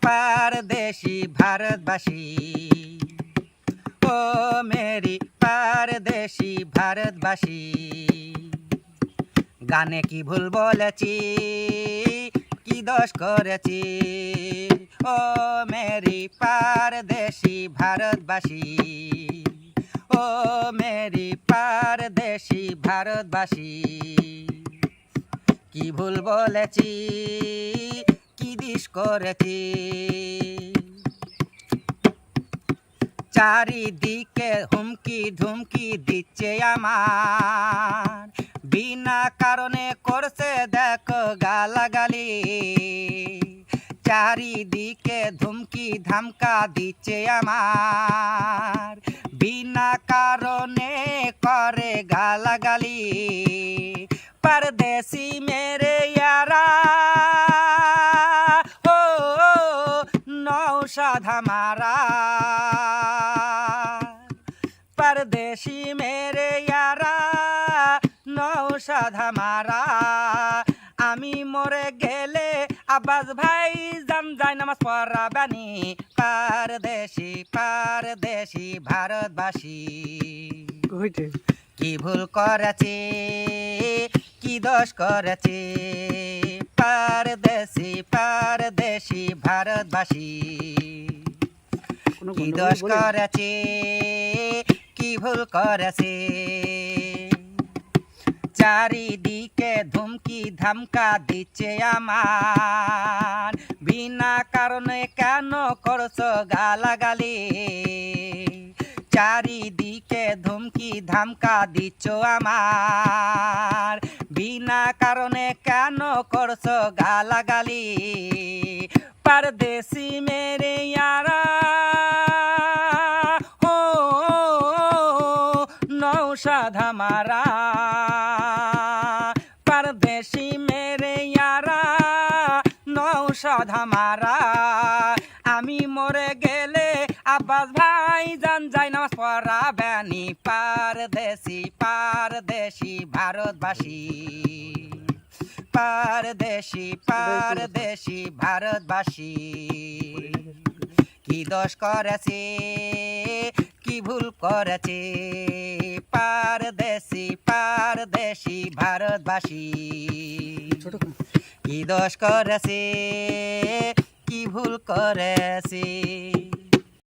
পারদেশি ভারতবাসী, ও মেরি পারদেশি ভারতবাসী। গানে কি ভুল বলেছি, কি দোষ করেছি, ও মেরি পারদেশি ভারতবাসী, ও মেরি পারদেশি ভারতবাসী। কি ভুল বলেছি, কি দোষ করেছি। চারিদিকে হুমকি ধুমকি দিচ্ছে আমার, বিনা কারণে করছে দেখো গালাগালি। চারিদিকে ধুমকি ধামকা দিচ্ছে আমার, বিনা কারণে করে গালাগালি। परदेसी मेरे यारा, हो नौशाद हमारा। परदेसी मेरे यारा, नौशाद हमारा। আমি মরে গেলে আব্বাস ভাই জান যায় নামাজ পড়াবানি। পারদেশি পারদেশি ভারতবাসী, কি ভুল করেছি, কি দোষ করেছি। পারদেশি পারদেশি ভারতবাসী, কি দোষ করেছি, কি ভুল করেছি। চারিদিকে ধুমকি ধামকা দিচ্ছে আমার, বিনা কারণে কেন করছো গালাগালি। চারিদিকে ধুমকি ধামকা দিচ্ছ আমার, বিনা কারণে কেন করছো গালাগালি। परदेसी मेरे यारा, हो नौशाद हमारा। परदेसी मेरे यारा, नौशाद हमारा। আমি মরে গেলে আব্বাস ভাই জান যায় নামাজ পড়াবেনি। পারদেশি পারদেশি ভারতবাসী, পারদেশি পারদেশি ভারতবাসী। কি দোষ করেছি, কি ভুল করেছি। পারদেশি পারদেশি ভারতবাসী, কি দোষ করেছি, কি ভুল করেছি।